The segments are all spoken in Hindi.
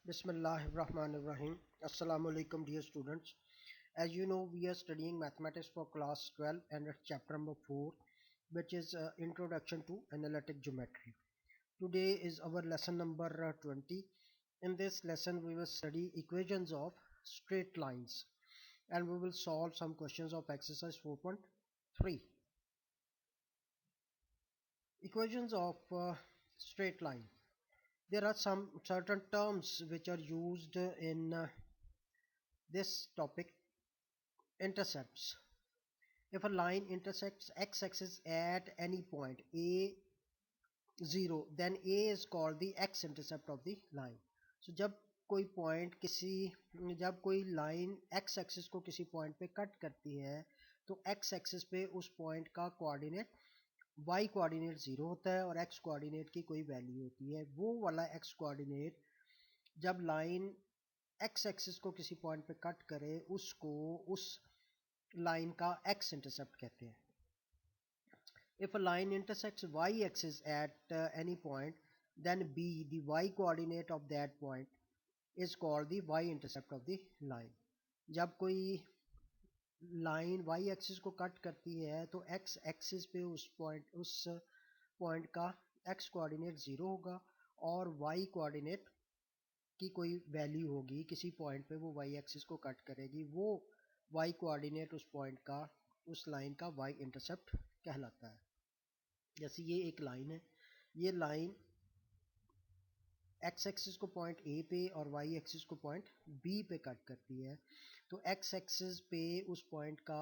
Bismillahirrahmanirrahim. Assalamu alaikum, dear students. As you know, we are studying mathematics for class 12 and it's chapter number 4, which is Introduction to Analytic Geometry. Today is our lesson number 20. In this lesson, we will study equations of straight lines and we will solve some questions of exercise 4.3. Equations of straight line. There are some certain terms which are used in this topic. Intercepts. If a line intersects x-axis at any point a0, then a is called the x-intercept of the line. So जब कोई लाइन x एक्सिस को किसी पॉइंट पे कट करती है तो x एक्सिस पे उस पॉइंट का कोऑर्डिनेट y कोऑर्डिनेट 0 होता है और x कोऑर्डिनेट की कोई वैल्यू होती है। वो वाला x कोऑर्डिनेट जब लाइन x एक्सिस को किसी पॉइंट पे कट करे उसको उस लाइन का x इंटरसेप्ट कहते हैं। If a line intersects y axis at any point, then b, the y coordinate of that point, is called the y intercept of the line. जब कोई लाइन y एक्सिस को कट करती है तो x एक्सिस पे उस पॉइंट का x कोऑर्डिनेट 0 होगा और y कोऑर्डिनेट की कोई वैल्यू होगी किसी पॉइंट पे वो y एक्सिस को कट करेगी, वो y कोऑर्डिनेट उस पॉइंट का उस लाइन का y इंटरसेप्ट कहलाता है। जैसे ये एक लाइन है, ये लाइन x एक्सिस को पॉइंट A पे और y एक्सिस को पॉइंट B पे कट करती है, तो x एक्सिस पे उस पॉइंट का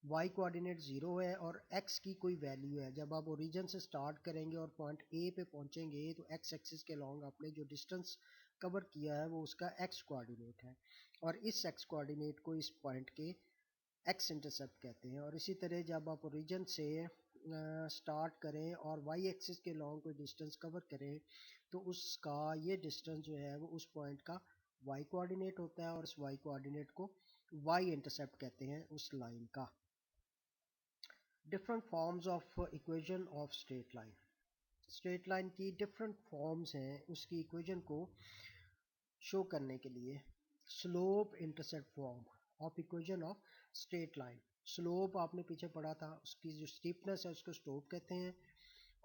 y कोऑर्डिनेट 0 है और x की कोई वैल्यू है। जब आप ओरिजिन से स्टार्ट करेंगे और पॉइंट A पे पहुंचेंगे तो x एक्सिस के लॉन्ग आपने जो डिस्टेंस कवर किया है वो उसका x कोऑर्डिनेट है और इस x कोऑर्डिनेट को इस पॉइंट के x इंटरसेप्ट कहते हैं। और इसी तरह जब आप ओरिजिन से स्टार्ट करें और y एक्सिस के लॉन्ग कोई डिस्टेंस कवर करें तो उसका ये डिस्टेंस जो है वो उस पॉइंट का y कोऑर्डिनेट होता है और इस y कोऑर्डिनेट को y इंटरसेप्ट कहते हैं उस लाइन का। Different forms of equation of straight line. Straight line की डिफरेंट फॉर्म्स हैं उसकी इक्वेशन को शो करने के लिए। Slope intercept form of equation of straight line. Slope आपने पीछे पढ़ा था, उसकी जो स्टीपनेस है उसको स्लोप कहते हैं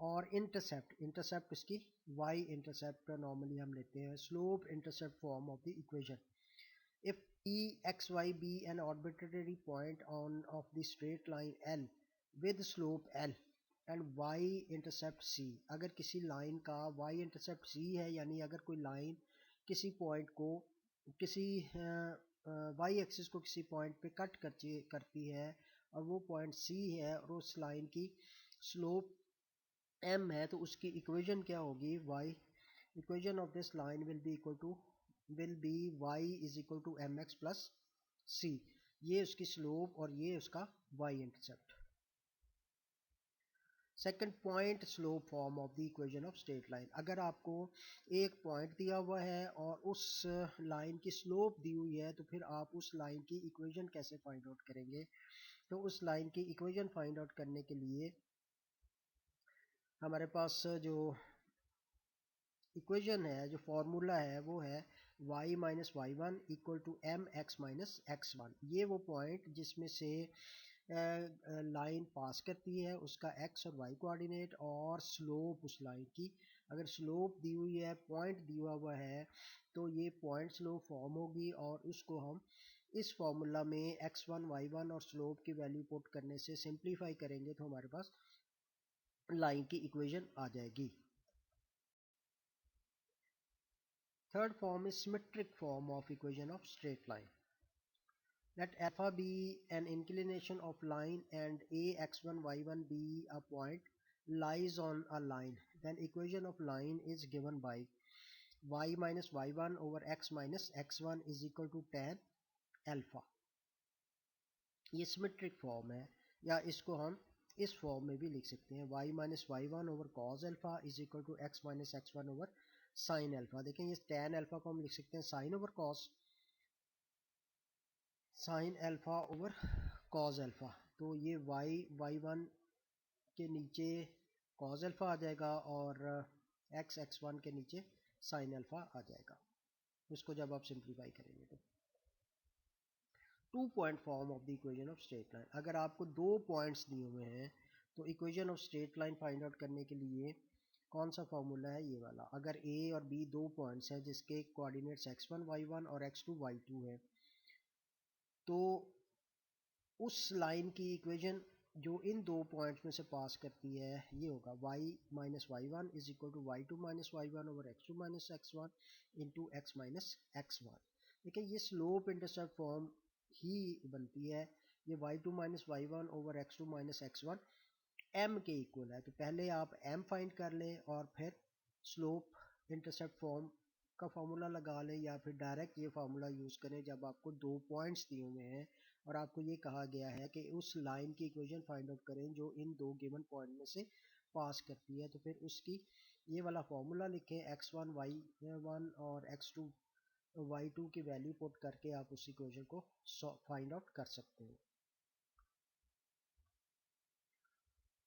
और इंटरसेप्ट इसकी y इंटरसेप्ट नॉर्मली हम लेते हैं। Slope intercept form of the equation. If P, X, Y be an arbitrary point of the straight line L with slope L and y intercept C, अगर किसी लाइन का y intercept C है, यानी अगर कोई लाइन किसी पॉइंट को किसी y एक्सिस को किसी पॉइंट पे कट करती है और वो पॉइंट C है और उस लाइन की स्लोप m है, तो उसकी इक्वेशन क्या होगी? y equation of this line will be y is equal to mx plus c। ये उसकी स्लोप और ये उसका y intercept. Second, point slope form of the equation of straight line. अगर आपको एक पॉइंट दिया हुआ है और उस लाइन की स्लोप दी हुई है तो फिर आप उस लाइन की इक्वेशन कैसे फाइंड आउट करेंगे? तो उस लाइन की इक्वेशन फाइंड आउट करने के लिए हमारे पास जो इक्वेशन है, जो फॉर्मूला है वो है y minus y one equal to m x minus x one. ये वो पॉइंट जिसमें से लाइन पास करती है उसका x और y कोऑर्डिनेट और स्लोप उस लाइन की। अगर स्लोप दी हुई है, पॉइंट दिया हुआ है, तो ये पॉइंट स्लोप फॉर्म होगी और उसको हम इस फॉर्मूला में x1 y1 और स्लोप की वैल्यू पुट करने से सिंप्लीफाई करेंगे तो हमारे पास लाइन की इक्वेशन आ जाएगी। Third form is symmetric form of equation of straight line. Let alpha be an inclination of line and a x1 y1 be a point lies on a line. Then equation of line is given by y minus y1 over x minus x1 is equal to tan alpha. ये सिमेट्रिक फॉर्म है या इसको हम इस फॉर्म में भी लिख सकते हैं y minus y one over cos alpha is equal to x minus x one over sine alpha. देखें ये tan अल्फा को हम लिख सकते हैं sine over cos, sine alpha over cos alpha. तो ये वाई वन के नीचे कॉज एल्फा आ जाएगा और एक्स वन के नीचे साइन अल्फा आ जाएगा उसको जब आप सिंप्लीफाई करेंगे तो। 2 point form of the equation of straight line, अगर आपको 2 पॉइंट्स दिए हुए हैं तो equation of straight line find out करने के लिए कौन सा फॉर्मूला है, ये वाला। अगर ए और बी 2 पॉइंट्स हैं जिसके कोऑर्डिनेट्स x1 y1 और x2 y2 है, तो उस लाइन की इक्वेशन जो इन 2 पॉइंट्स में से पास करती है ये होगा y minus y one is equal to y two minus y one over x2 minus x1 into x minus x1। देखिए ये स्लोप इंटरसेप्ट फॉर्म ही बनती है, ये y2 minus y one over x2 minus x1 m के इक्वल है। तो पहले आप m फाइंड कर लें और फिर स्लोप इंटरसेप्ट फॉर्म का फार्मूला लगा लें, या फिर डायरेक्ट ये फार्मूला यूज़ करें जब आपको 2 पॉइंट्स दिए हुए हैं और आपको ये कहा गया है कि उस लाइन की इक्वेशन फाइंड आउट करें जो इन 2 गिवन पॉइंट में से पास करती है। तो फिर उसकी ये वाला फार्मूला लिखें, x1 y1 और x2 y2 की वैल्यू पुट करके आप उस इक्वेशन को फाइंड आउट कर सकते हैं।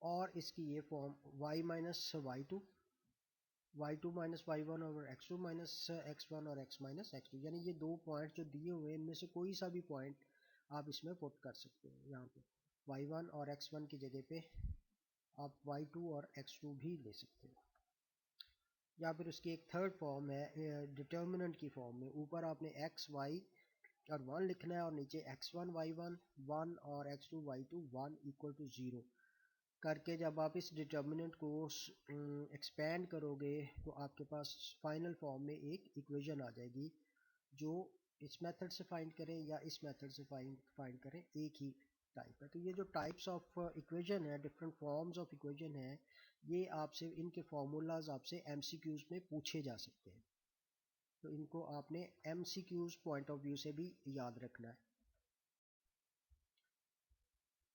और इसकी ये form y minus y two minus y one और x2 माइनस x1 और x माइनस x2, यानी ये 2 पॉइंट जो दिए हुए हैं इनमें से कोई सा भी पॉइंट आप इसमें पुट कर सकते हैं। यहाँ पे y1 और x1 की जगह पे आप y2 और x2 भी ले सकते हैं। या फिर उसकी एक थर्ड फॉर्म है डिटर्मिनेंट की फॉर्म में, ऊपर आपने x y और 1 लिखना है और नीचे x1 y1 1 और x2 y2 1 इक्वल टू 0 करके जब आप इस डिटर्मिनेंट को एक्सपेंड करोगे तो आपके पास फाइनल फॉर्म में एक इक्वेशन आ जाएगी जो इस मेथड से फाइंड करें या इस मेथड से फाइंड करें एक ही टाइप है। तो ये जो टाइप्स ऑफ इक्वेशन है, डिफरेंट फॉर्म्स ऑफ इक्वेशन है, ये आपसे इनके फार्मूलाज आपसे एमसीक्यूज में पूछे जा सकते हैं, तो इनको आपने एमसीक्यूज पॉइंट ऑफ व्यू से भी याद रखना है।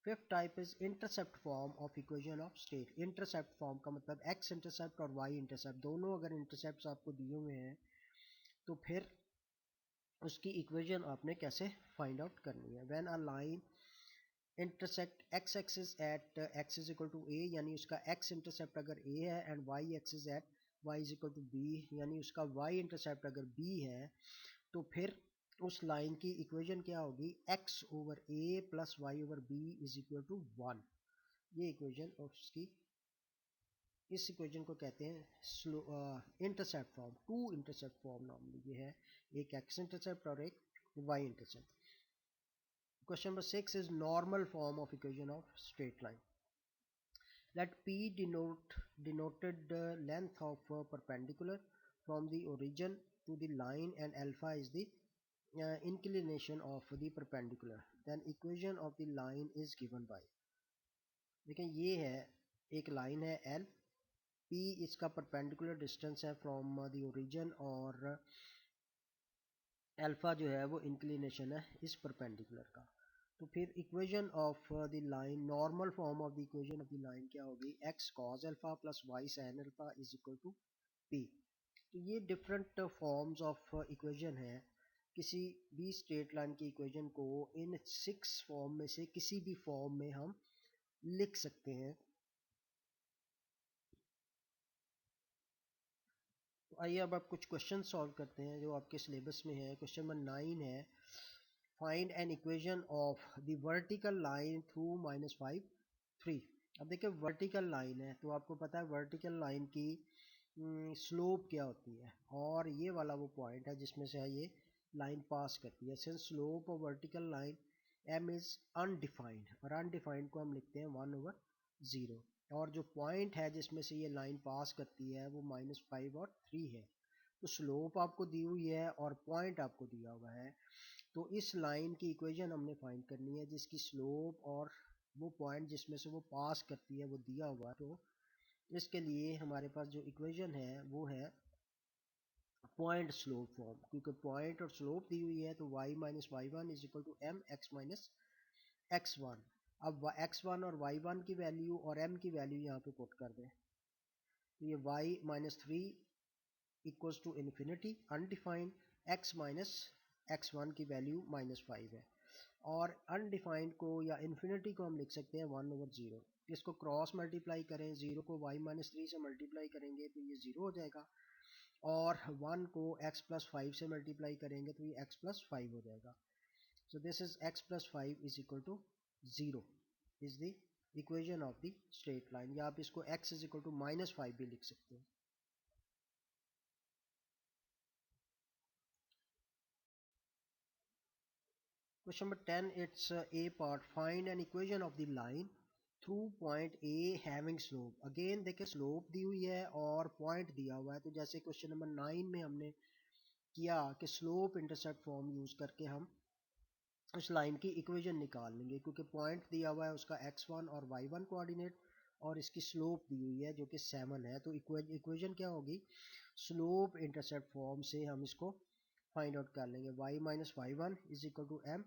Fifth type is intercept form of equation of state. Intercept form का मतलब एक्स इंटरसेप्ट और वाई इंटरसेप्ट दोनों अगर इंटरसेप्ट आपको दिए हुए हैं तो फिर उसकी इक्वेशन आपने कैसे फाइंड आउट करनी है। When a line intersect x axis at x is equal to a, यानी उसका एक्स इंटरसेप्ट अगर ए है, and y axis at y is equal to b, यानी उसका वाई इंटरसेप्ट अगर बी है, तो फिर उस लाइन की इक्वेशन क्या होगी, x over a plus y over b is equal to 1। ये इक्वेशन उसकी, इस इक्वेशन को कहते हैं intercept form. Two intercept form normally ये है, एक x इंटरसेप्ट और एक y intercept. Question number 6 is normal form of equation of straight line. Let P denoted the length of perpendicular from the origin to the line and alpha is the inclination of the perpendicular, then equation of the line is given by। देखिए ये है एक लाइन है L, P इसका परपेंडिकुलर डिस्टेंस है फ्रॉम द ओरिजिन, और अल्फा जो है वो इंक्लिनेशन है इस परपेंडिकुलर का। तो फिर equation of the line, normal form of the equation of the line क्या होगी, x cos alpha plus y sin alpha is equal to p। तो ये डिफरेंट फॉर्म्स ऑफ इक्वेशन है। किसी भी स्ट्रेट लाइन की इक्वेशन को इन 6 फॉर्म में से किसी भी फॉर्म में हम लिख सकते हैं। तो आइए अब आप कुछ क्वेश्चन सॉल्व करते हैं जो आपके सिलेबस में है। क्वेश्चन नंबर 9 है, find an equation of the vertical line through -5 3। अब देखिए वर्टिकल लाइन है तो आपको पता है वर्टिकल लाइन की स्लोप क्या होती है, और ये वाला वो पॉइंट है जिसमें से ये लाइन पास करती है। Since slope of vertical line m is undefined, और अनडिफाइंड को हम लिखते हैं 1/0, और जो पॉइंट है जिसमें से ये लाइन पास करती है वो -5 और 3 है। तो स्लोप आपको दी हुई है और पॉइंट आपको दिया हुआ है, तो इस लाइन की इक्वेशन हमने फाइंड करनी है जिसकी स्लोप और वो पॉइंट जिसमें से वो पास करती है वो दिया हुआ। तो इसके लिए हमारे पास जो इक्वेशन है वो है पॉइंट स्लोप फॉर्म, क्योंकि पॉइंट और स्लोप दी हुई है तो y minus y one is equal to m x minus x one. अब x1 और y1 की वैल्यू और m की वैल्यू यहाँ पे पुट कर दें, तो ये y minus three equals to infinity undefined, x minus x1 की वैल्यू -5 है, और अनडिफाइंड को या इन्फिनिटी को हम लिख सकते हैं 1/0। इसको क्रॉस मल्टीप्लाई करें, 0 को y माइनस थ्री से मल्टीप्लाई करेंगे तो ये 0 हो जाएगा, और 1 को x प्लस 5 से मल्टीप्लाई करेंगे तो ये x प्लस 5 हो जाएगा. So this is x plus 5 is equal to 0 is the equation of the straight line. या आप इसको x इज इक्वल टू -5 भी लिख सकते हो. Question number 10, it's A part. Find an equation of the line through point A having slope. Again देखिए slope दी हुई है और point दिया हुआ है. तो जैसे क्वेश्चन नंबर 9 में हमने किया कि स्लोप इंटरसेप्ट फॉर्म यूज करके हम उस लाइन की इक्वेशन निकाल लेंगे, क्योंकि पॉइंट दिया हुआ है उसका x1 और y1 कोऑर्डिनेट और इसकी स्लोप दी हुई है जो कि 7 है. तो इक्वेशन क्या होगी, स्लोप इंटरसेप्ट फॉर्म से हम इसको फाइंड आउट कर लेंगे. y minus y one is equal to m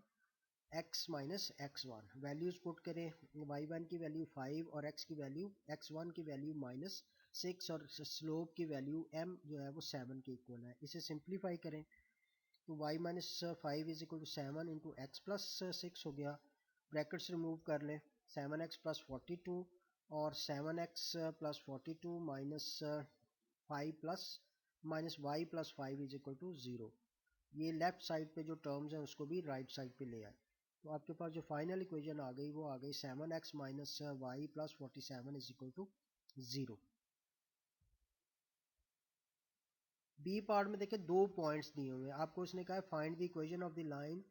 x minus x1. Values put करें, y1 की वैल्यू 5 और x की वैल्यू x1 की वैल्यू -6 और स्लोप की वैल्यू m जो है वो 7 के इक्वल है. इसे सिंप्लीफाई करें तो y minus 5 is equal to 7 into x plus 6 हो गया. ब्रैकेट्स रिमूव कर लें, 7x प्लस 42 और 7x plus 42 minus 5 plus minus y plus 5 is equal to 0. ये लेफ्ट साइड पे जो टर्म्स हैं उसको भी राइट साइड पे ले आए. तो आपके पास जो फाइनल इक्वेशन आ गई वो आ गई 7x minus y plus 47 is equal to 0. B part में देखिए दो पॉइंट्स दिए हुए हैं. आपको इसने कहा है find the equation of the line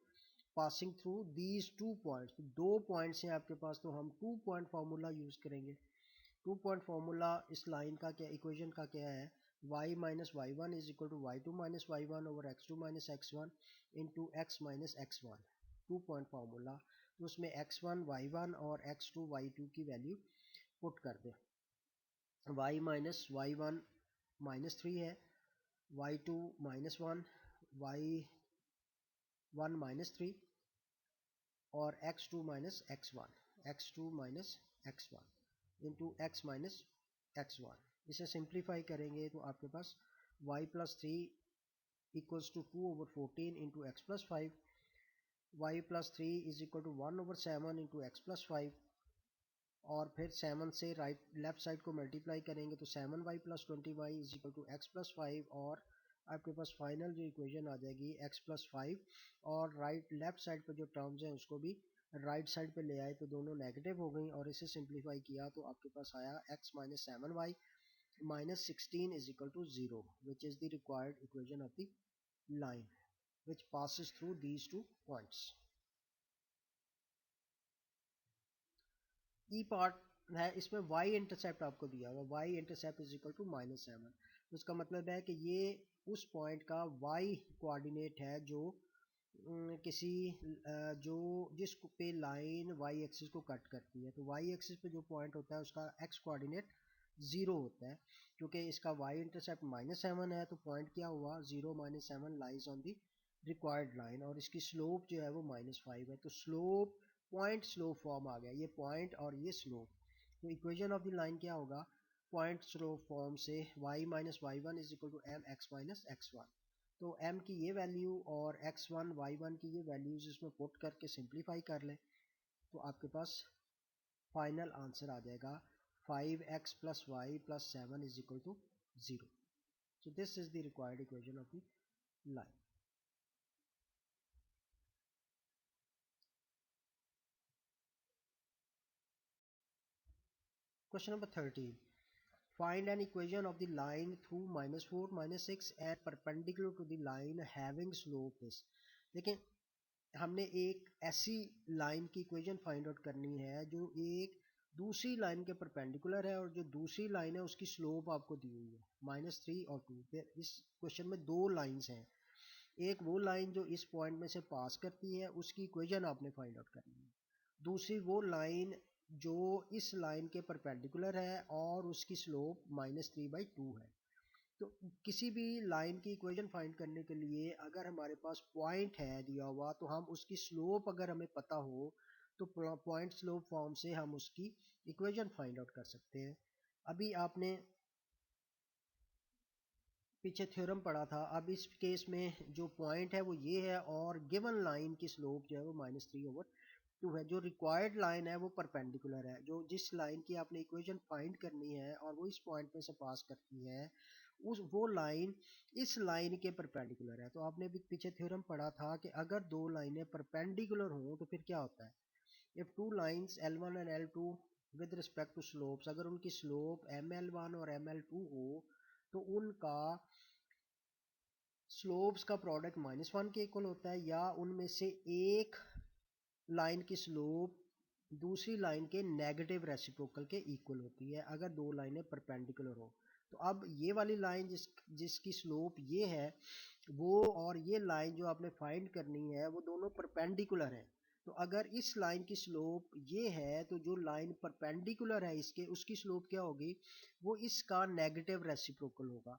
passing through these 2 points. तो दो पॉइंट्स हैं आपके पास, तो हम 2 पॉइंट फार्मूला यूज करेंगे. 2 पॉइंट फार्मूला इस लाइन का क्या, इक्वेशन का क्या है, y minus y one is equal to y two minus y one over x two minus x one into x minus x one. 2 point formula. तो उसमें x1 y1 और x2 y2 की वैल्यू पुट कर दें. y minus y one minus 3 है, y2 minus one, y1 minus 3 और x2 minus x1, x2 minus x1 into x minus x1. इसे सिंप्लीफाई करेंगे तो आपके पास y plus 3 equals to 2 over 14 into x plus 5, y plus 3 is equal to 1 over 7 into x plus 5 और फिर 7 से राइट लेफ्ट साइड को मल्टीप्लाई करेंगे तो 7y plus 20y is equal to x plus 5 और आपके पास फाइनल जो इक्वेशन आ जाएगी x प्लस 5. और राइट लेफ्ट साइड पर जो टर्म्स हैं उसको भी राइट साइड पे ले आए तो दोनों नेगेटिव हो गई और इसे सिंप्लीफाई किया तो आपके पास आया x minus 7y minus 16 is equal to 0 which is the required equation of the line which passes through these 2 points. E part है, इसमें y इंटरसेप्ट आपको दिया हुआ, y intercept is equal to -7. तो इसका मतलब है कि ये उस पॉइंट का y कोऑर्डिनेट है जो किसी जो जिस पे लाइन y एक्सिस को कट करती है. तो y एक्सिस पे जो पॉइंट होता है उसका x कोऑर्डिनेट 0 होता है. क्योंकि इसका y इंटरसेप्ट -7 है तो पॉइंट क्या हुआ, 0 -7 lies on the required line और इसकी स्लोप जो है वो -5 है. तो स्लोप पॉइंट स्लोप फॉर्म आ गया, ये पॉइंट और ये स्लोप. तो इक्वेशन ऑफ द लाइन क्या होगा, पॉइंट स्लोप फॉर्म से y minus y one is equal to m x minus x one. तो m की ये वैल्यू और x1 y1 की ये वैल्यूज इसमें पुट करके सिंप्लीफाई कर लें तो आपके पास फाइनल आंसर आ जाएगा 5x plus y plus 7 is equal to 0. So this is the required equation of the line. Question number 13. Find an equation of the line through -4, -6 and perpendicular to the line having slope is. देखिए हमने एक ऐसी लाइन की इक्वेशन फाइंड आउट करनी है जो एक दूसरी लाइन के परपेंडिकुलर है और जो दूसरी लाइन है उसकी स्लोप आपको दी हुई है -3 और 2. फिर इस क्वेश्चन में दो लाइंस हैं, एक वो लाइन जो इस पॉइंट में से पास करती है उसकी इक्वेशन आपने फाइंड आउट करनी है, दूसरी वो लाइन जो इस लाइन के परपेंडिकुलर है और उसकी स्लोप -3/2 है. तो किसी भी लाइन की इक्वेशन फाइंड करने के लिए अगर हमारे पास पॉइंट है दिया हुआ तो हम उसकी स्लोप अगर हमें पता हो तो पॉइंट स्लोप फॉर्म से हम उसकी इक्वेशन फाइंड आउट कर सकते हैं. अभी आपने पीछे थ्योरम पढ़ा था. अब इस केस में जो पॉइंट है वो ये है और गिवन लाइन की स्लोप जो है वो -3/2 है. जो रिक्वायर्ड लाइन है वो परपेंडिकुलर है, जो जिस लाइन की आपने इक्वेशन फाइंड करनी है और वो इस पॉइंट में से पास करती है उस वो लाइन इस लाइन के परपेंडिकुलर है। तो आपने भी पीछे थ्योरम पढ़ा था कि अगर दो लाइनें परपेंडिकुलर हों तो फिर क्या होता है। If two lines L1 and L2 with respect two slopes, अगर उनकी स्लोप ML1 और ML2 हो तो उनका स्लोप्स का प्रोडक्ट -1 के इक्वल होता है, या उनमें से एक लाइन की स्लोप दूसरी लाइन के नेगेटिव रेसिप्रोकल के इक्वल होती है अगर दो लाइनें परपेंडिकुलर हो। तो अब ये वाली लाइन जिसकी स्लोप ये है, वो और ये लाइन जो आपने फाइंड करनी है वो दोनों परपेंडिकुलर हैं। तो अगर इस लाइन की स्लोप ये है तो जो लाइन परपेंडिकुलर है इसके, उसकी स्लोप क्या होगी, वो इसका नेगेटिव रेसिप्रोकल होगा।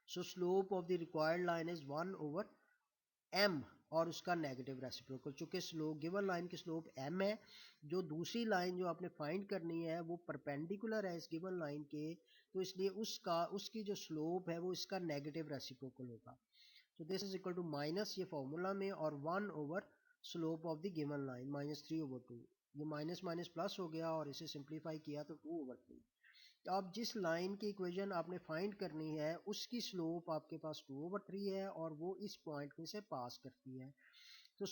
सो slope of the required line is 1/m और उसका नेगेटिव रेसिप्रोकल। चूंकि स्लोप गिवन लाइन की स्लोप m है, जो दूसरी लाइन जो आपने फाइंड करनी है वो परपेंडिकुलर है इस गिवन लाइन के, तो इसलिए उसकी जो स्लोप है वो इसका नेगेटिव रेसिप्रोकल होगा। तो this is equal to minus ये फॉर्मूला में, और 1 slope of the given line -3/2। ये माइनस माइनस प्लस हो गया और इसे सिंप्लीफाई किया तो 2/3। तो अब जिस लाइन की इक्वेशन आपने फाइंड करनी है उसकी स्लोप आपके पास 2/3 है और वो इस पॉइंट में से पास करती है। तो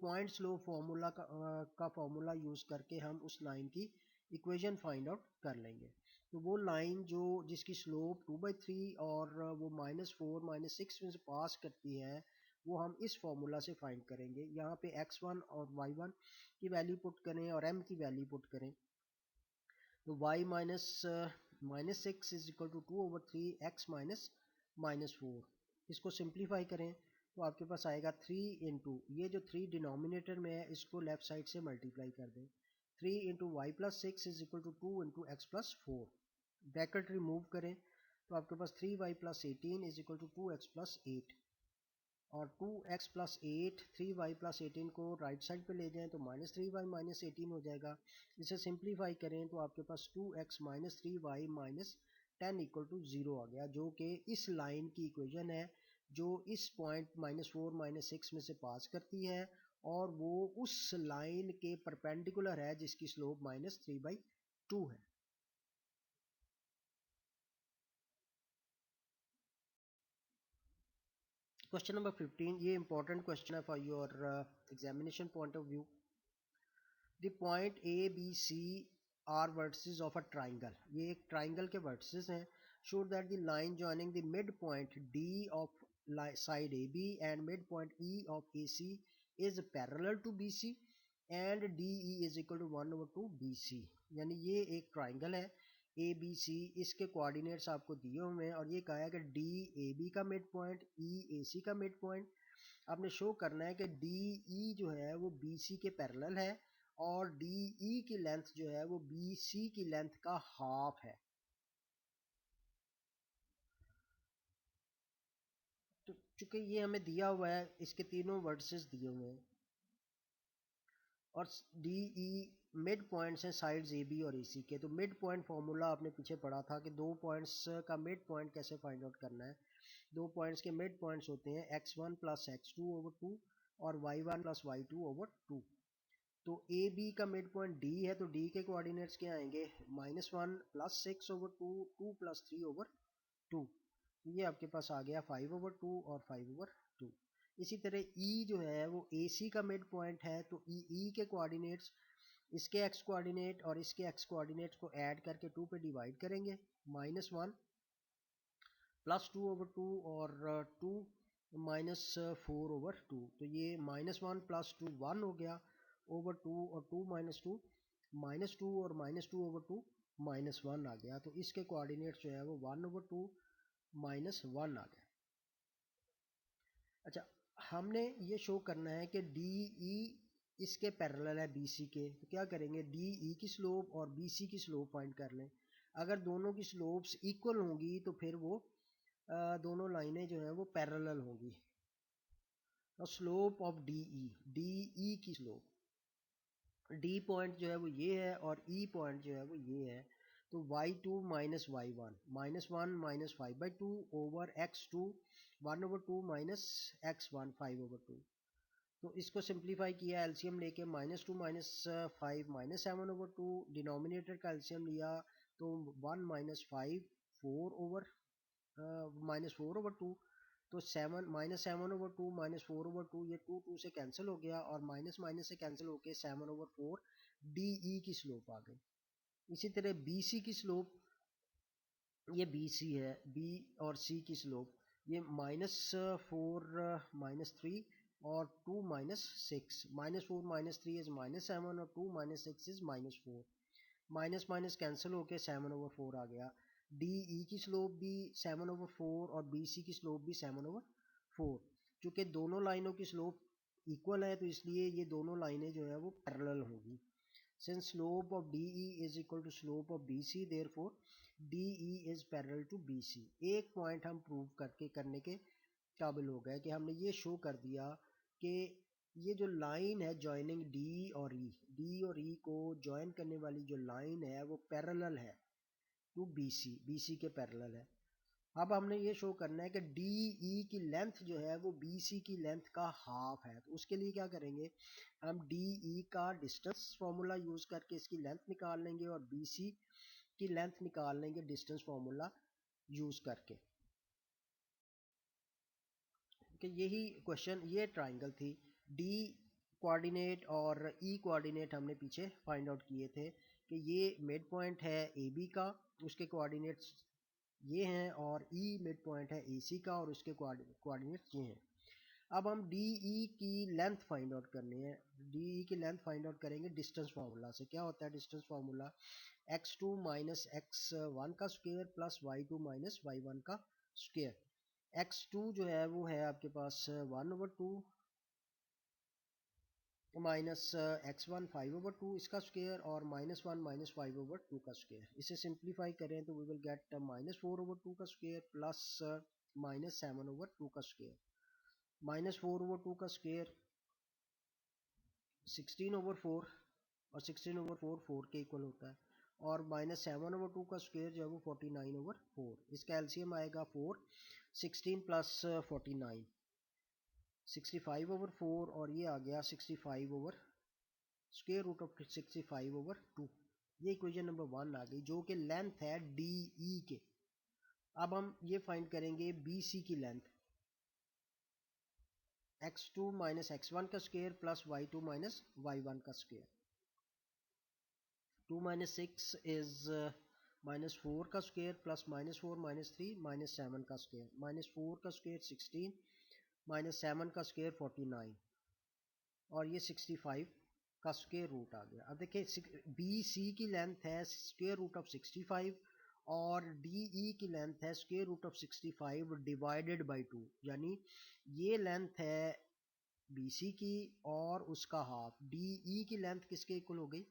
पॉइंट स्लोप फॉर्मूला का फॉर्मूला यूज करके हम उस लाइन की इक्वेशन फाइंड आउट कर लेंगे। तो वो लाइन जो जिसकी स्लोप 2/3 और वो -4 -6 में से पास करती है, वो हम इस फॉर्मूला से फाइंड करेंगे। यहाँ पे x1 और y1 की वैल्यू पुट करें और m की वैल्यू पुट करें। तो y -6 is equal to 2/3 x -4। इसको सिंप्लीफाई करें तो आपके पास आएगा 3 इंटू, ये जो 3 डिनोमिनेटर में है इसको लेफ्ट साइड से मल्टीप्लाई कर दें। 3 into y plus 6 is equal to 2 into x plus 4। Bracket remove करें तो आपके पास 3y plus 18 is equal to 2x plus 8, और 2x प्लस 8 3y प्लस 18 को राइट साइड पे ले जाएं तो -3y -18 हो जाएगा। इसे सिंप्लीफाई करें तो आपके पास 2x minus 3y minus 10 equal to 0 आ गया, जो कि इस लाइन की इक्वेशन है जो इस पॉइंट -4 -6 में से पास करती है, और वो उस लाइन के परपेंडिकुलर है जिसकी स्लोप -3/2 है। क्वेश्चन नंबर 15, ये इंपॉर्टेंट क्वेश्चन है for your examination point of view. The point A B C are vertices of a triangle, ये एक ट्राइंगल के वर्टिसेस हैं। Show that the line joining the mid point D of side A B and mid point E of A C is parallel to B C and D E is equal to 1/2 B C. यानी ये एक ट्राइंगल है ए बी सी, इसके कोऑर्डिनेट्स आपको दिए हुए हैं और ये कहा है कि डी ए बी का मिड पॉइंट, ई ए सी का मिड पॉइंट। आपने शो करना है कि डी ई जो है वो बी सी के पैरेलल है और डी ई की लेंथ जो है वो बी सी की लेंथ का हाफ है। तो चूंकि ये हमें दिया हुआ है, इसके तीनों वर्टिसेस दिए हुए हैं और डी ई मिड पॉइंट्स हैं साइड्स ए बी और ए सी के। तो मिड पॉइंट फॉर्मूला आपने पीछे पढ़ा था कि दो पॉइंट्स का मिड पॉइंट कैसे फाइंड आउट करना है। दो पॉइंट्स के मिड पॉइंट्स होते हैं x1 प्लस x2/2 और y1 प्लस y2/2। तो ए बी का मिड पॉइंट डी है, तो डी के कोऑर्डिनेट्स क्या आएंगे, -1 प्लस 6/2 2 प्लस 3/2। ये आपके पास आ गया 5/2 और 5/2। इसी तरह ई जो है वो ए सी का मिड पॉइंट है, तो ई के कोऑर्डिनेट्स, इसके एक्स कोऑर्डिनेट और इसके एक्स कोऑर्डिनेट्स को ऐड करके 2 पे डिवाइड करेंगे। -1 प्लस 2/2 और 2 -4/2। तो ये -1 प्लस 2 1 हो गया ओवर 2 और 2 -2 -2 और -2/2 -1 आ गया। तो इसके कोऑर्डिनेट्स जो है वो 1/2 -1 आ गया। अच्छा, हमने ये शो करना है कि डी ई इसके पैरेलल है बी सी के, तो क्या करेंगे, डी ई की स्लोप और बी सी की स्लोप फाइंड कर लें। अगर दोनों की स्लोप्स इक्वल होंगी तो फिर वो दोनों लाइनें जो हैं वो पैरेलल होंगी। और स्लोप ऑफ डी ई की स्लोप, डी पॉइंट जो है वो ये है और ई पॉइंट जो है वो ये है। तो y2 minus y1 -1 minus 5/2 over x2 1/2 minus x1 5/2। तो इसको सिंप्लीफाई किया एलसीएम लेके, -2 माइनस 5 -7/2, डिनोमिनेटर का एलसीएम लिया तो 1 माइनस 5 4/2 -4/2, तो 7 -7/2 -4/2, ये 2 से कैंसिल हो गया और माइनस माइनस से कैंसिल होके 7/4 डी ई की स्लोप आ गई। इसी तरह बी सी की स्लोप, ये बी सी है, बी और सी की स्लोप ये -4 -3 और 2 -6, -4 -3 इज -7 और 2 -6 इज -4, माइनस माइनस कैंसिल होके 7/4 आ गया। डी ई की स्लोप भी 7/4 और बी सी की स्लोप भी 7/4। चूंकि दोनों लाइनों की स्लोप इक्वल है तो इसलिए ये दोनों लाइनें जो है वो पैरेलल होगी। Since slope of DE is equal to slope of BC, therefore DE is parallel to BC। एक पॉइंट हम प्रूव करने के काबिल हो गए कि हमने ये शो कर दिया कि ये जो लाइन है जॉइनिंग डी और ई को जॉइन करने वाली जो लाइन है वो पैरेलल है टू बीसी के पैरेलल है। अब हमने ये शो करना है कि डी ई की लेंथ जो है वो बी सी की लेंथ का हाफ है, तो उसके लिए क्या करेंगे, हम डी ई का डिस्टेंस फार्मूला यूज करके इसकी लेंथ निकाल लेंगे और बी सी की लेंथ निकाल लेंगे डिस्टेंस फार्मूला यूज करके। कि यही क्वेश्चन, ये ट्राइंगल थी, डी कोऑर्डिनेट और ई कोऑर्डिनेट हमने पीछे फाइंड आउट किए थे कि ये मिड पॉइंट है ए बी का, उसके कोऑर्डिनेट्स ये हैं, और ई मिड पॉइंट है ए सी का और उसके कोऑर्डिनेट्स ये हैं। अब हम डी ई की लेंथ फाइंड आउट करनी है। डी ई की लेंथ फाइंड आउट करेंगे डिस्टेंस फार्मूला से। क्या होता है distance formula, x2 minus x1 का square plus y2 minus y1 का स्क्वायर। x2 जो है वो है आपके पास 1/2 माइनस x1 5/2 इसका स्क्वायर और -1 माइनस 5/2 का स्क्वायर। इसे सिंप्लीफाई करें तो वी विल गेट -4/2 का स्क्वायर प्लस -7/2 का स्क्वायर। -4/2 का स्क्वायर 16/4 और 16/4 4 के इक्वल होता है, और -7/2 का स्क्वायर जो है वो 49/4। इसका एलसीएम आएगा 4, 16 प्लस 49 65/4 और ये आ गया 65 ओवर स्क्वायर रूट ऑफ 65/2। ये इक्वेशन नंबर 1 आ गई जो कि लेंथ है डी ई के। अब हम ये फाइंड करेंगे बी सी की लेंथ, x2 माइनस x1 का square plus y2 minus y1 का स्क्वायर। 2 माइनस 6 इज -4 का स्क्वायर प्लस -4 -3 -7 का स्क्वायर। -4 का स्क्वायर 16 -7 का स्क्वायर 49 और ये 65 का स्क्वायर रूट आ गया। अब देखिए बी सी की लेंथ है स्क्वायर रूट ऑफ 65 और डी ई की लेंथ है square root of 65 divided by 2, यानी ये लेंथ है बी सी की और उसका हाफ। डी ई की लेंथ किसके इक्वल हो गई,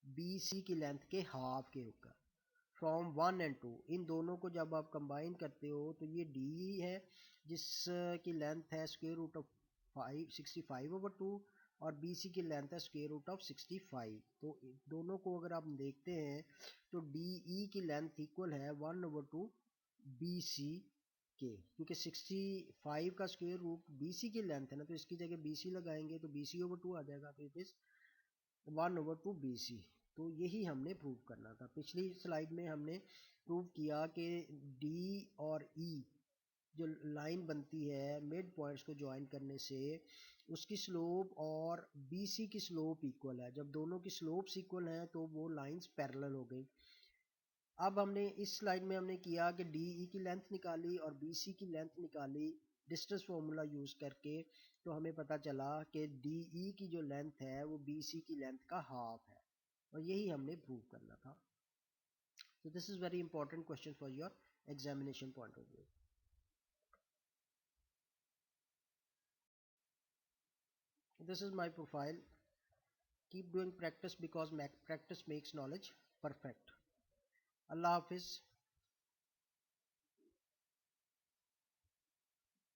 बी सी की लेंथ के हाफ के ऊपर। फ्रॉम 1 एंड 2 इन दोनों को जब आप कंबाइन करते हो तो ये डी ई है जिसकी लेंथ है स्क्वायर रूट ऑफ 65/2 और बी सी की लेंथ है स्क्वायर रूट ऑफ 65। तो दोनों को अगर आप देखते हैं तो डी ई की लेंथ इक्वल है 1/2 बी सी के, क्योंकि 65 का स्क्वायर रूट बी सी की लेंथ है ना, तो इसकी जगह बी सी लगाएंगे तो BC/2 आ जाएगा, तो इट इज 1/2 BC। तो यही हमने प्रूव करना था। पिछली स्लाइड में हमने प्रूव किया कि डी और ई जो लाइन बनती है मिड पॉइंट्स को ज्वाइन करने से उसकी स्लोप और बीसी की स्लोप इक्वल है। जब दोनों की स्लोप्स इक्वल हैं तो वो लाइंस पैरेलल हो गई। अब हमने इस स्लाइड में हमने किया कि डी ई की लेंथ निकाली और बी सी की लेंथ निकाली डिस्टेंस फार्मूला यूज करके, तो हमें पता चला कि डी ई की जो लेंथ है वो बी सी की लेंथ का हाफ है, और यही हमने प्रूव करना था। तो this is very important question for your examination point of view. This is my profile. Keep doing practice because practice makes knowledge perfect. Allah Hafiz.